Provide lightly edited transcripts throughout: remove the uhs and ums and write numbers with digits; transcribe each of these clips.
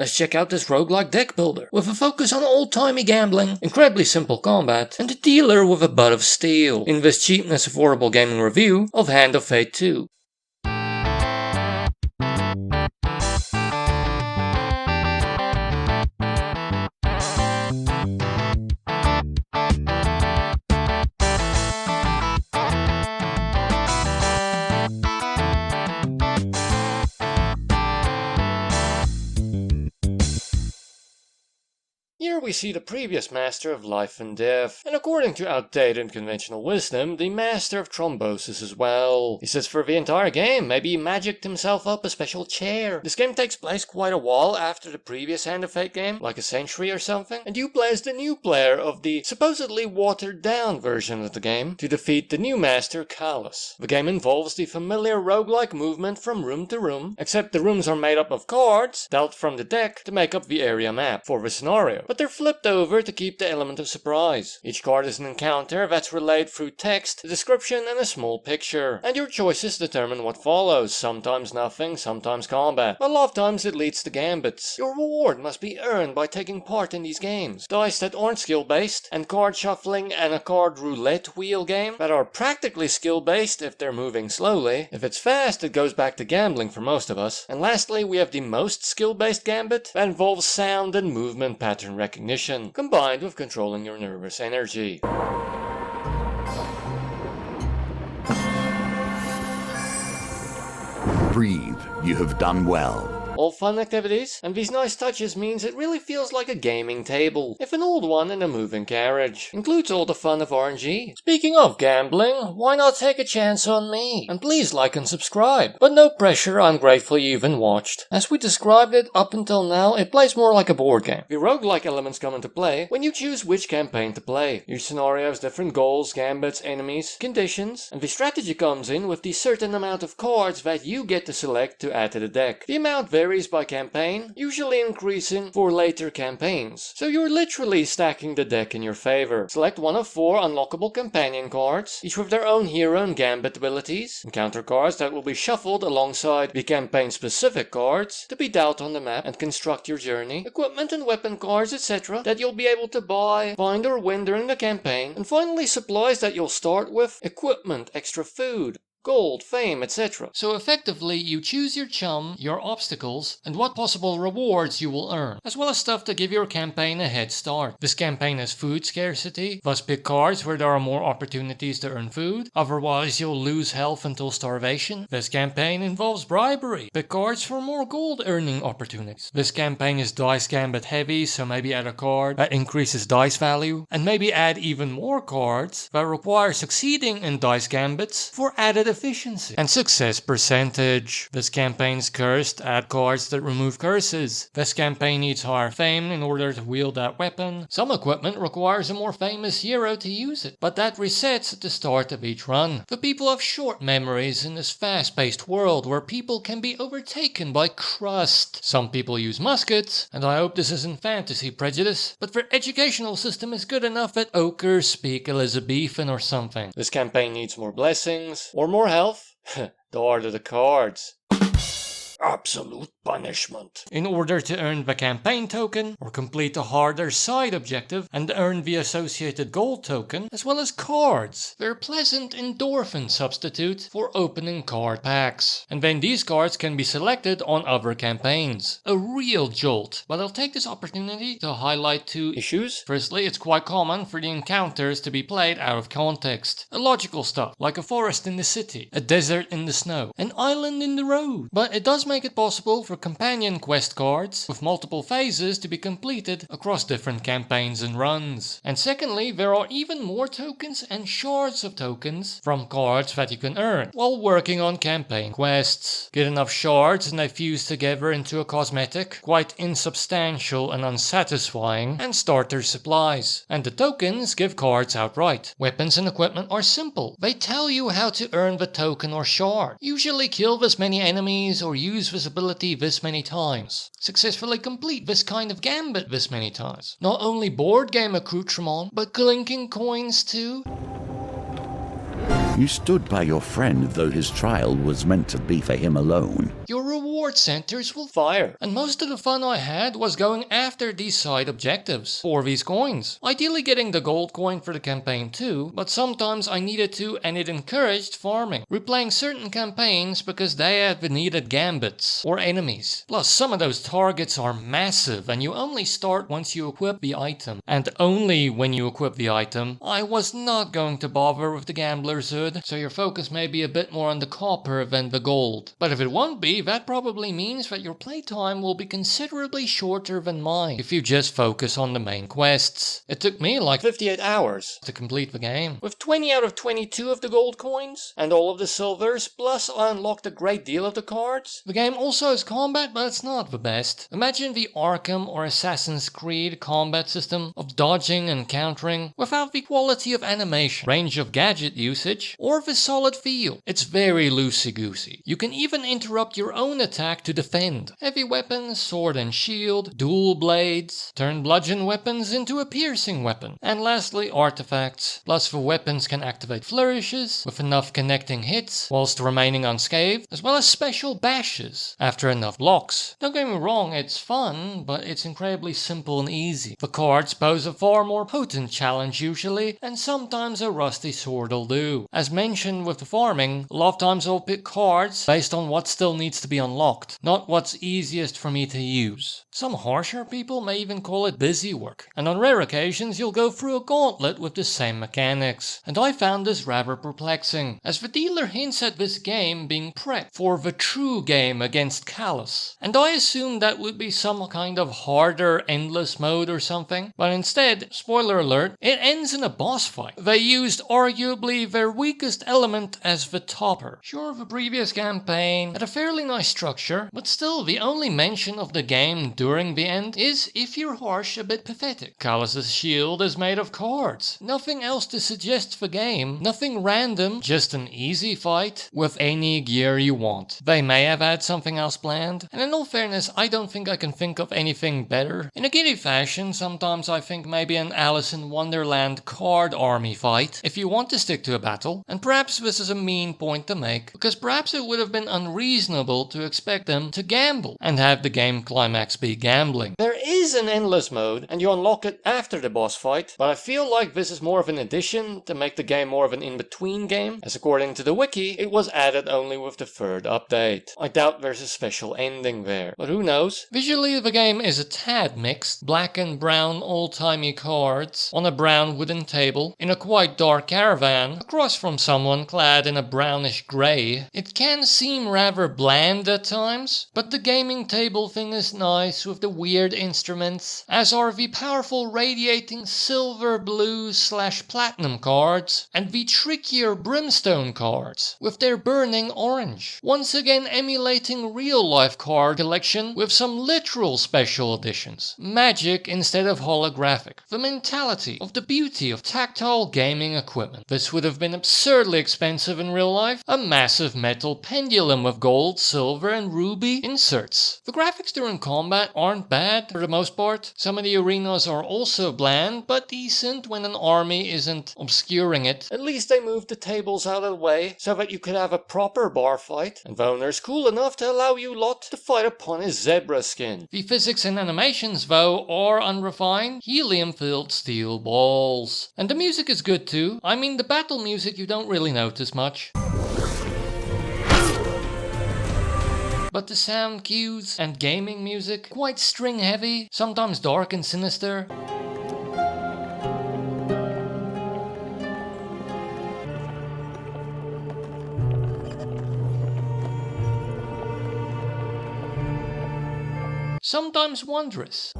Let's check out this roguelike deck builder, with a focus on old-timey gambling, incredibly simple combat, and a dealer with a butt of steel, in this Cheapness Affordable Gaming review of Hand of Fate 2. Here we see the previous master of life and death, and according to outdated and conventional wisdom, the master of thrombosis as well. He says for the entire game, maybe he magicked himself up a special chair. This game takes place quite a while after the previous Hand of Fate game, like a century or something, and you play as the new player of the supposedly watered down version of the game to defeat the new master, Callus. The game involves the familiar roguelike movement from room to room, except the rooms are made up of cards dealt from the deck to make up the area map for the scenario. But they're flipped over to keep the element of surprise. Each card is an encounter that's relayed through text, a description, and a small picture. And your choices determine what follows, sometimes nothing, sometimes combat. But a lot of times it leads to gambits. Your reward must be earned by taking part in these games. Dice that aren't skill-based, and card shuffling and a card roulette wheel game that are practically skill-based if they're moving slowly. If it's fast, it goes back to gambling for most of us. And lastly, we have the most skill-based gambit that involves sound and movement pattern recognition, combined with controlling your nervous energy. Breathe, you have done well. All fun activities, and these nice touches means it really feels like a gaming table, if an old one in a moving carriage. Includes all the fun of RNG. Speaking of gambling, why not take a chance on me? And please like and subscribe. But no pressure, I'm grateful you even watched. As we described it up until now, it plays more like a board game. The roguelike elements come into play when you choose which campaign to play. Each scenario has different goals, gambits, enemies, conditions, and the strategy comes in with the certain amount of cards that you get to select to add to the deck. The amount varies by campaign, usually increasing for later campaigns. So you're literally stacking the deck in your favor. Select one of 4 unlockable companion cards, each with their own hero and gambit abilities, encounter cards that will be shuffled alongside the campaign specific cards to be dealt on the map and construct your journey, equipment and weapon cards, etc. that you'll be able to buy, find or win during the campaign, and finally supplies that you'll start with, equipment, extra food, gold, fame, etc. So effectively, you choose your chum, your obstacles, and what possible rewards you will earn, as well as stuff to give your campaign a head start. This campaign has food scarcity, thus pick cards where there are more opportunities to earn food, otherwise you'll lose health until starvation. This campaign involves bribery, pick cards for more gold earning opportunities. This campaign is dice gambit heavy, so maybe add a card that increases dice value, and maybe add even more cards that require succeeding in dice gambits for added efficiency and success percentage. This campaign's cursed, add cards that remove curses. This campaign needs higher fame in order to wield that weapon. Some equipment requires a more famous hero to use it, but that resets at the start of each run. The people have short memories in this fast-paced world where people can be overtaken by crust. Some people use muskets, and I hope this isn't fantasy prejudice, but their educational system is good enough that ochres speak Elizabethan or something. This campaign needs more blessings, or more health. The art of the cards. Absolute punishment. In order to earn the campaign token, or complete a harder side objective and earn the associated gold token, as well as cards. They're pleasant endorphin substitute for opening card packs. And then these cards can be selected on other campaigns. A real jolt. But I'll take this opportunity to highlight 2 issues. Firstly, it's quite common for the encounters to be played out of context. Illogical stuff, like a forest in the city, a desert in the snow, an island in the road. But it does make it possible for companion quest cards with multiple phases to be completed across different campaigns and runs. And secondly, there are even more tokens and shards of tokens from cards that you can earn while working on campaign quests. Get enough shards and they fuse together into a cosmetic, quite insubstantial and unsatisfying, and starter supplies. And the tokens give cards outright. Weapons and equipment are simple. They tell you how to earn the token or shard. Usually kill this many enemies or use this ability this many times. Successfully complete this kind of gambit this many times. Not only board game accoutrement, but clinking coins too. You stood by your friend, though his trial was meant to be for him alone. Your reward centers will fire, and most of the fun I had was going after these side objectives for these coins. Ideally getting the gold coin for the campaign too, but sometimes I needed to and it encouraged farming, replaying certain campaigns because they had the needed gambits or enemies. Plus some of those targets are massive and you only start once you equip the item, and only when you equip the item. I was not going to bother with the gambler's hood, so your focus may be a bit more on the copper than the gold. But if it won't be, that probably means that your playtime will be considerably shorter than mine if you just focus on the main quests. It took me like 58 hours to complete the game, with 20 out of 22 of the gold coins and all of the silvers, plus I unlocked a great deal of the cards. The game also has combat, but it's not the best. Imagine the Arkham or Assassin's Creed combat system of dodging and countering without the quality of animation, range of gadget usage, or the solid feel. It's very loosey-goosey. You can even interrupt your own attack to defend. Heavy weapons, sword and shield, dual blades, turn bludgeon weapons into a piercing weapon. And lastly, artifacts. Plus the weapons can activate flourishes with enough connecting hits whilst remaining unscathed, as well as special bashes after enough blocks. Don't get me wrong, it's fun, but it's incredibly simple and easy. The cards pose a far more potent challenge usually, and sometimes a rusty sword will do. As mentioned with the farming, a lot of times I'll pick cards based on what still needs to be unlocked, not what's easiest for me to use. Some harsher people may even call it busy work, and on rare occasions you'll go through a gauntlet with the same mechanics. And I found this rather perplexing, as the dealer hints at this game being prepped for the true game against Callus, and I assumed that would be some kind of harder endless mode or something, but instead, spoiler alert, it ends in a boss fight. They used arguably their weakest element as the topper. Sure, the previous campaign had a fairly nice structure, but still the only mention of the game during the end is, if you're harsh, a bit pathetic. Callus's shield is made of cards. Nothing else to suggest the game, nothing random, just an easy fight with any gear you want. They may have had something else planned, and in all fairness, I don't think I can think of anything better. In a giddy fashion, sometimes I think maybe an Alice in Wonderland card army fight, if you want to stick to a battle. And perhaps this is a mean point to make, because perhaps it would have been unreasonable to expect them to gamble and have the game climax be gambling. There is an endless mode, and you unlock it after the boss fight, but I feel like this is more of an addition to make the game more of an in-between game, as according to the wiki, it was added only with the third update. I doubt there's a special ending there, but who knows? Visually, the game is a tad mixed. Black and brown old-timey cards on a brown wooden table in a quite dark caravan across from someone clad in a brownish grey. It can seem rather bland at times, but the gaming table thing is nice with the weird instruments, as are the powerful radiating silver, blue / platinum cards, and the trickier brimstone cards with their burning orange. Once again emulating real-life card collection with some literal special editions. Magic instead of holographic. The mentality of the beauty of tactile gaming equipment. This would have been absurdly expensive in real life. A massive metal pendulum with gold, silver and ruby inserts. The graphics during combat aren't bad for the most part. Some of the arenas are also bland, but decent when an army isn't obscuring it. At least they moved the tables out of the way so that you could have a proper bar fight, and the owner's cool enough to allow you lot to fight upon his zebra skin. The physics and animations, though, are unrefined, helium-filled steel balls. And the music is good too. I mean, the battle music you don't really notice much. But the sound cues and gaming music, quite string heavy, sometimes dark and sinister. Sometimes wondrous.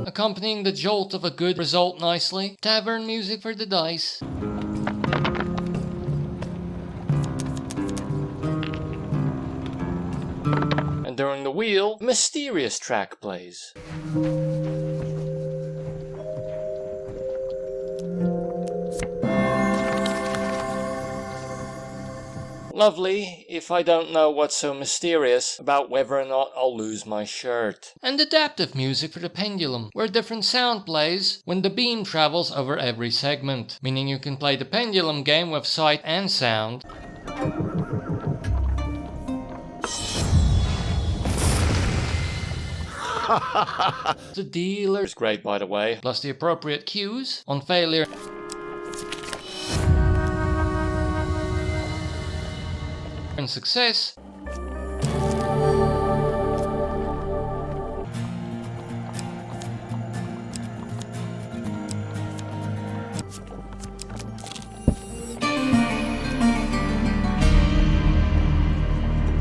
Accompanying the jolt of a good result nicely. Tavern music for the dice. And during the wheel, a mysterious track plays. lovely if I don't know what's so mysterious about whether or not I'll lose my shirt. And adaptive music for the pendulum, where different sound plays when the beam travels over every segment, meaning you can play the pendulum game with sight and sound. The dealer's great, by the way, plus the appropriate cues on failure and success.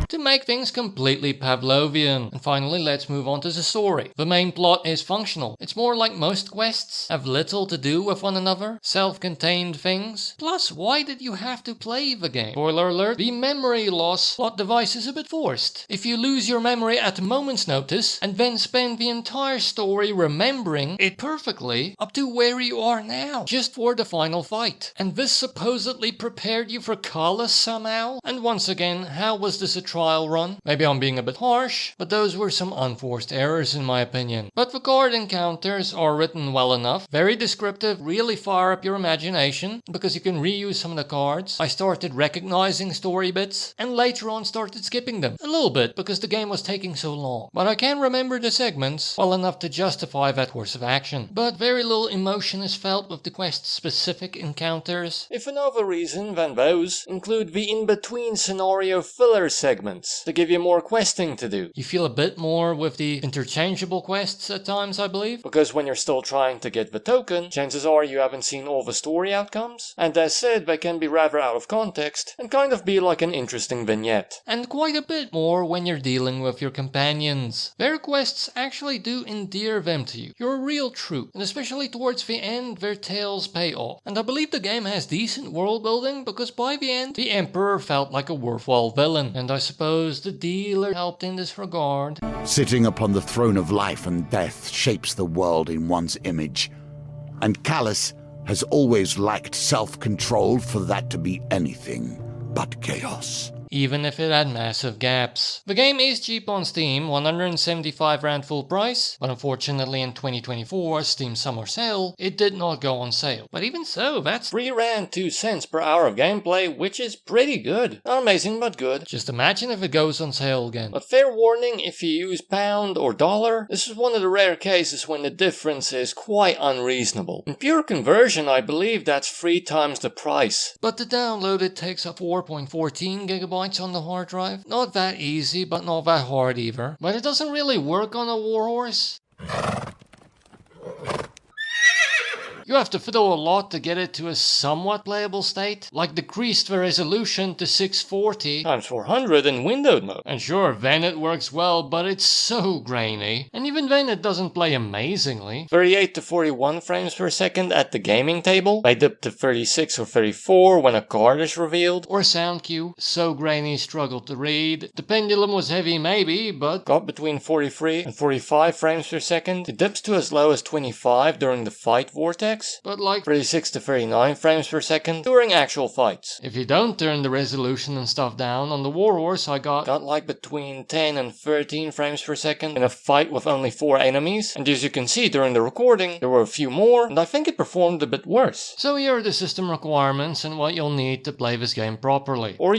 To make things completely Pavlovian. And finally, let's move on to the story. The main plot is functional. It's more like most quests, have little to do with one another, self-contained things. Plus, why did you have to play the game? Spoiler alert, the memory loss plot device is a bit forced. If you lose your memory at a moment's notice, and then spend the entire story remembering it perfectly up to where you are now, just for the final fight. And this supposedly prepared you for Kala somehow? And once again, how was this a trial run? Maybe I'm being a bit harsh, but those were some unforced errors in my opinion. But the card encounters are written well enough, very descriptive, really fire up your imagination, because you can reuse some of the cards. I started recognizing story bits, and later on started skipping them. A little bit, because the game was taking so long. But I can remember the segments well enough to justify that course of action. But very little emotion is felt with the quest-specific encounters. If for no other reason than those include the in-between scenario filler segments to give you more questing to do. You feel a bit more with the interchangeable quests at times, I believe, because when you're still trying to get the token, chances are you haven't seen all the story outcomes, and as said, they can be rather out of context and kind of be like an interesting vignette. And quite a bit more when you're dealing with your companions. Their quests actually do endear them to you. You're a real troop, and especially towards the end, their tales pay off. And I believe the game has decent world building, because by the end, the Emperor felt like a worthwhile villain, and I suppose the dealer helped in this regard. Sitting upon the throne of life and death shapes the world in one's image, and Callus has always lacked self-control for that to be anything but chaos. Even if it had massive gaps. The game is cheap on Steam, 175 Rand full price, but unfortunately in 2024 Steam Summer Sale, it did not go on sale. But even so, that's 3 Rand 2 cents per hour of gameplay, which is pretty good. Not amazing, but good. Just imagine if it goes on sale again. But fair warning, if you use pound or dollar, this is one of the rare cases when the difference is quite unreasonable. In pure conversion, I believe that's 3 times the price. But to download it takes up 4.14 gigabytes on the hard drive. Not that easy, but not that hard either. But it doesn't really work on a warhorse. You have to fiddle a lot to get it to a somewhat playable state, like decreased the resolution to 640 x 400 in windowed mode. And sure, then it works well, but it's so grainy. And even then it doesn't play amazingly. 38 to 41 frames per second at the gaming table, may dip to 36 or 34 when a card is revealed. Or sound cue, so grainy struggled to read. The pendulum was heavy maybe, but got between 43 and 45 frames per second. It dips to as low as 25 during the fight vortex, but like 36 to 39 frames per second during actual fights. If you don't turn the resolution and stuff down, on the warhorse I got like between 10 and 13 frames per second in a fight with only 4 enemies, and as you can see during the recording, there were a few more, and I think it performed a bit worse. So here are the system requirements and what you'll need to play this game properly. Or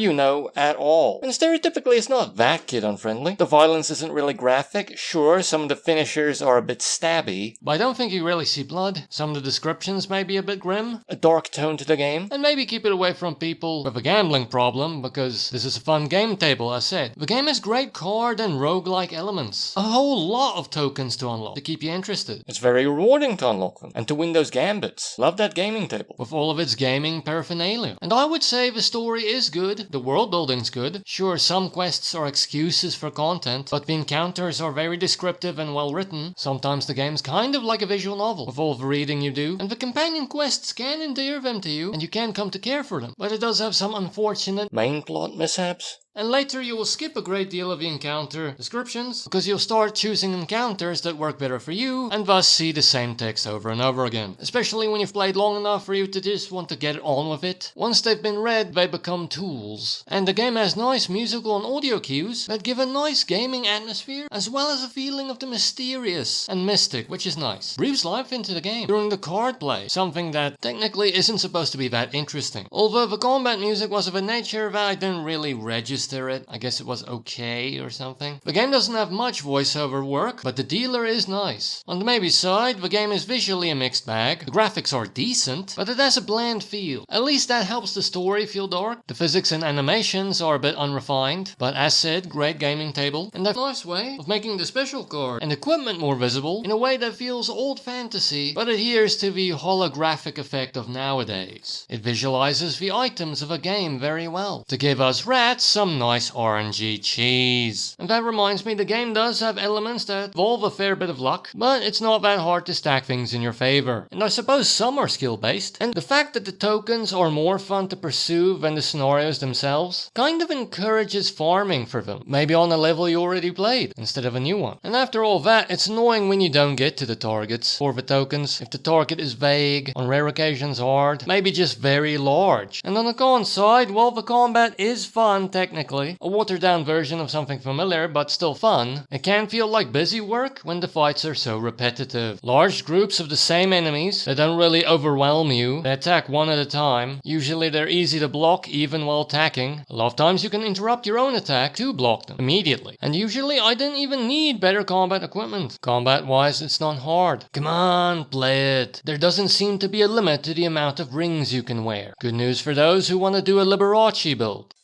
at all. And stereotypically it's not that kid unfriendly. The violence isn't really graphic. Sure, some of the finishers are a bit stabby, but I don't think you really see blood. Some of the descriptions may be a bit grim, a dark tone to the game, and maybe keep it away from people with a gambling problem, because this is a fun game table, as said. The game has great card and roguelike elements. A whole lot of tokens to unlock to keep you interested. It's very rewarding to unlock them, and to win those gambits. Love that gaming table, with all of its gaming paraphernalia. And I would say the story is good, the world building's good. Sure, some quests are excuses for content, but the encounters are very descriptive and well written. Sometimes the game's kind of like a visual novel, with all the reading you do, and the companion quests can endear them to you, and you can come to care for them. But it does have some unfortunate main plot mishaps. And later you will skip a great deal of the encounter descriptions, because you'll start choosing encounters that work better for you, and thus see the same text over and over again. Especially when you've played long enough for you to just want to get on with it. Once they've been read, they become tools. And the game has nice musical and audio cues that give a nice gaming atmosphere, as well as a feeling of the mysterious and mystic, which is nice. Breathes life into the game during the card play, something that technically isn't supposed to be that interesting. Although the combat music was of a nature that I didn't really register it. I guess it was okay or something. The game doesn't have much voiceover work, but the dealer is nice. On the maybe side, the game is visually a mixed bag. The graphics are decent, but it has a bland feel. At least that helps the story feel dark. The physics and animations are a bit unrefined, but as said, great gaming table, and a nice way of making the special card and equipment more visible in a way that feels old fantasy, but adheres to the holographic effect of nowadays. It visualizes the items of a game very well, to give us rats some nice RNG cheese. And that reminds me, the game does have elements that involve a fair bit of luck, but it's not that hard to stack things in your favor. And I suppose some are skill based, and the fact that the tokens are more fun to pursue than the scenarios themselves kind of encourages farming for them, maybe on a level you already played instead of a new one. And after all that, it's annoying when you don't get to the targets for the tokens, if the target is vague, on rare occasions hard, maybe just very large. And on the con side, well, the combat is fun technically, a watered down version of something familiar but still fun. It can feel like busy work when the fights are so repetitive. Large groups of the same enemies that don't really overwhelm you. They attack one at a time. Usually they're easy to block even while attacking. A lot of times you can interrupt your own attack to block them immediately. And usually I didn't even need better combat equipment. Combat wise, it's not hard. Come on, play it. There doesn't seem to be a limit to the amount of rings you can wear. Good news for those who want to do a Liberace build.